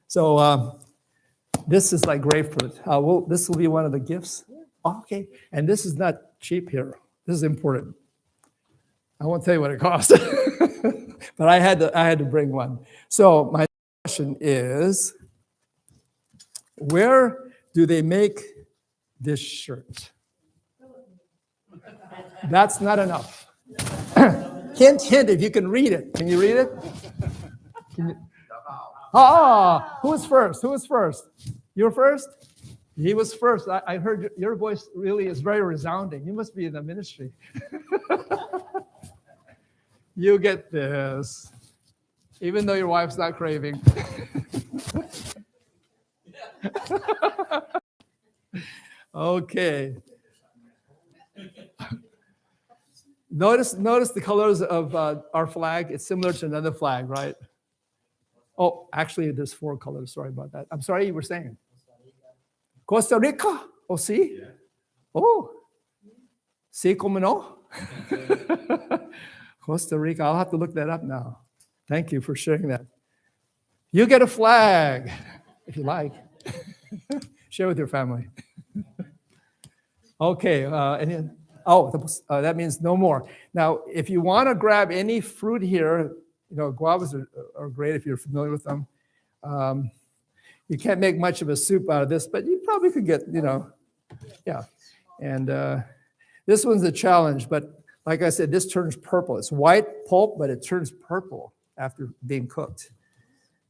So this is like grapefruit. This will be one of the gifts. Oh, okay, and this is not cheap here. This is important. I won't tell you what it cost, but I had to bring one. So my question is, where do they make this shirt? That's not enough. Hint, if you can read it. Can you read it? Who was first? You were first? He was first. I heard your voice really is very resounding. You must be in the ministry. You get this, even though your wife's not craving. Okay. Notice the colors of our flag. It's similar to another flag, right? Oh, actually, there's 4 colors. Sorry about that. I'm sorry, you were saying. Costa Rica. Oh, see? Yeah. Oh. See, como no? Costa Rica. I'll have to look that up now. Thank you for sharing that. You get a flag, if you like. Share with your family. Okay. That means no more. Now, if you want to grab any fruit here, guavas are great if you're familiar with them. You can't make much of a soup out of this, but you probably could get, yeah. And this one's a challenge, but like I said, this turns purple. It's white pulp, but it turns purple after being cooked.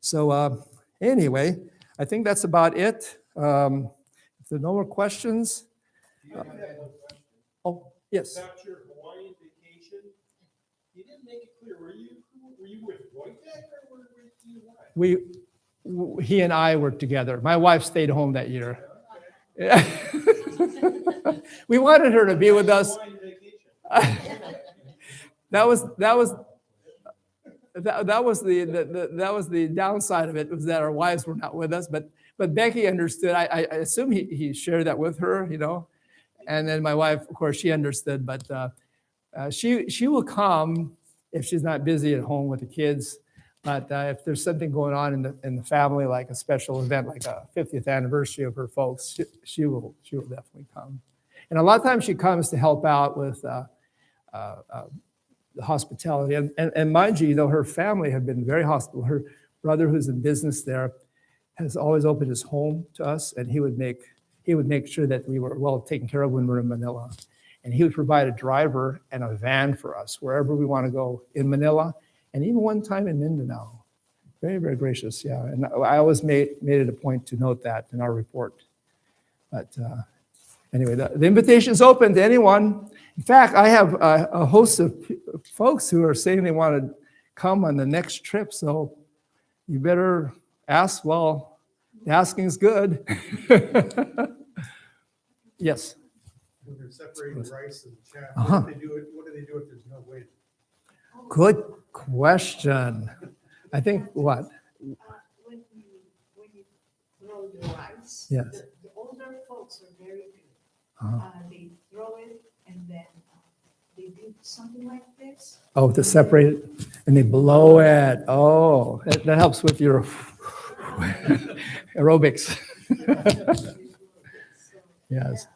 So anyway, I think that's about it. If there are no more questions. Yes. About your Hawaiian vacation, you didn't make it clear. Were you with Wojtek or were you He and I were together. My wife stayed home that year. We wanted her to be with us. That was that was that was the downside of it, was that our wives were not with us. But Becky understood. I assume he shared that with her, you know. And then my wife, of course, she understood. But she will come if she's not busy at home with the kids. But if there's something going on in the family, like a special event, like a 50th anniversary of her folks, she will definitely come. And a lot of times she comes to help out with the hospitality. And mind you, her family have been very hospitable. Her brother, who's in business there, has always opened his home to us, and he would make sure that we were well taken care of when we were in Manila. And he would provide a driver and a van for us wherever we want to go in Manila, and even one time in Mindanao. Very, very gracious, yeah. And I always made it a point to note that in our report. But anyway, the invitation is open to anyone. In fact, I have a host of folks who are saying they want to come on the next trip, so you better ask. Well, the asking is good. Yes. When they're separating the rice and the chaff, Uh-huh. what do they do if there's no wind? Good question. I think what? When you throw the rice, Yes. the older folks are very good. Uh-huh. They throw it and then they do something like this. Oh, to separate it, and they blow it. Oh, that helps with your aerobics. Yes.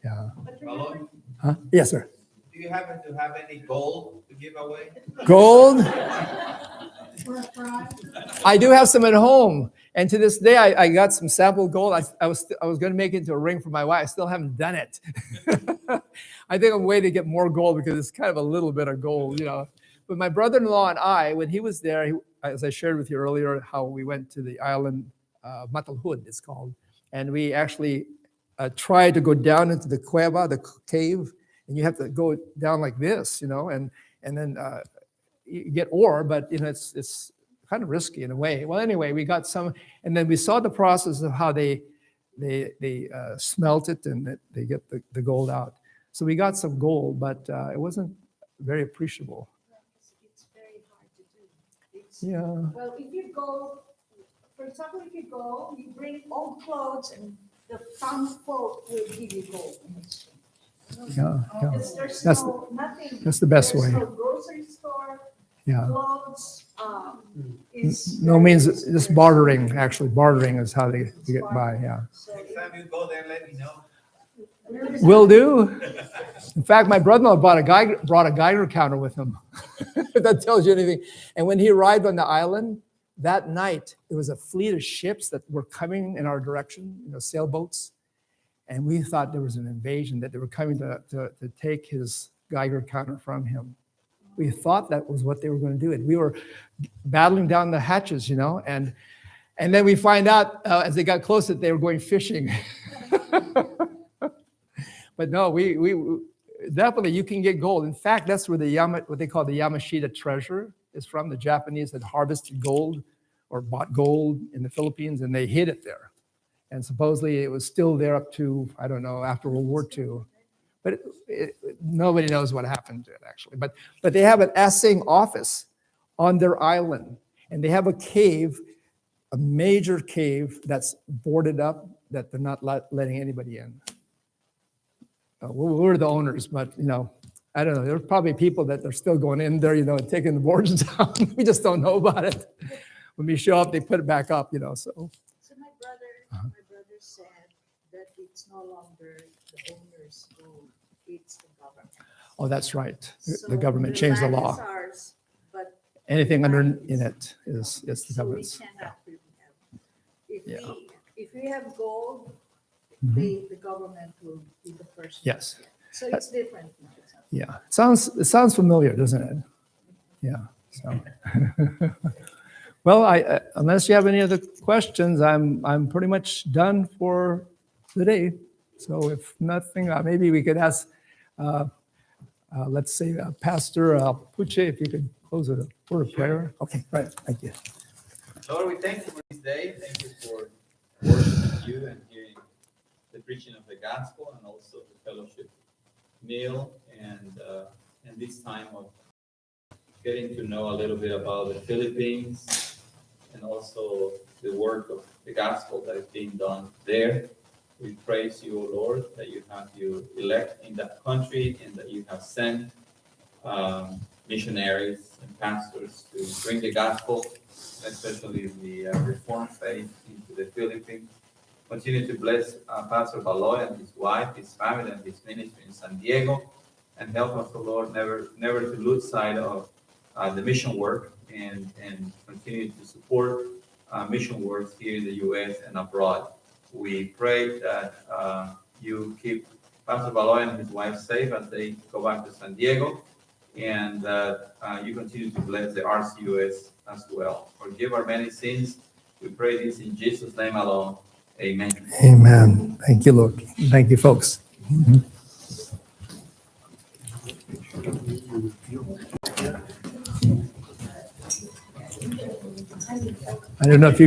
Yeah. But remember, Baloy, Huh? Yes, sir. do you happen to have any gold to give away? Gold. for a fry, I do have some at home, and to this day, I got some sample gold. I was going to make it into a ring for my wife. I still haven't done it. I think I'm waiting to get more gold because it's kind of a little bit of gold, But my brother-in-law and I, when he was there, as I shared with you earlier, how we went to the island, Matalhud, it's called, and we actually tried to go down into the cueva, the cave, and you have to go down like this, and then you get ore, but it's kind of risky in a way. Well, anyway, we got some, and then we saw the process of how they smelt it and they get the gold out. So we got some gold, but it wasn't very appreciable. it's very hard to do. Yeah. Well, if you go, for example, you bring old clothes and the town folk will give you gold in exchange. Yeah. Because there's That's nothing. that's the best There's way. no grocery store, Yeah. clothes, is. No means just bartering. Actually, bartering is how they get by. Yeah. So Next time you go there, let me know. Will do. In fact, my brother-in-law brought a Geiger counter with him. If that tells you anything. And when he arrived on the island that night, there was a fleet of ships that were coming in our direction, sailboats. And we thought there was an invasion, that they were coming to take his Geiger counter from him. We thought that was what they were going to do. And we were battling down the hatches, and then we find out as they got closer that they were going fishing. But no, we definitely, you can get gold. In fact, that's where what they call the Yamashita treasure is from. The Japanese had harvested gold or bought gold in the Philippines, and they hid it there. And supposedly it was still there up to, I don't know, after World War II. But nobody knows what happened to it, actually. But they have an assaying office on their island, and they have a cave, a major cave that's boarded up that they're not letting anybody in. We're the owners, but I don't know. There's probably people that are still going in there, and taking the boards down. We just don't know about it. When we show up, they put it back up, So So my brother said that it's no longer the owner's gold, it's the government. oh, that's right. So The government changed the land law. is ours, but Anything under in it is the so we government's. cannot really have. Yeah. If we have gold, Mhm. the government will be the first. Yes. So it's different now. Yeah. It sounds familiar, doesn't it? Yeah. So. Well, unless you have any other questions, I'm pretty much done for the day. So if nothing, maybe we could ask, let's say, Pastor Puche, if you could close with a word of prayer. Okay, right. Thank you. Lord, we thank you for this day. Thank you for worshiping you and hearing the preaching of the gospel, and also the fellowship meal and this time of getting to know a little bit about the Philippines and also the work of the gospel that is being done there. We praise you, O Lord, that you have you elect in that country and that you have sent missionaries and pastors to bring the gospel, especially the Reformed faith, into the Philippines. Continue to bless Pastor Baloy and his wife, his family, and his ministry in San Diego, and help us, O Lord, never to lose sight of the mission work and continue to support mission works here in the U.S. and abroad. We pray that you keep Pastor Baloy and his wife safe as they go back to San Diego, and that you continue to bless the RCUS as well. Forgive our many sins. We pray this in Jesus' name alone. Amen. Amen. Thank you, Lord. Thank you, folks. I don't know if you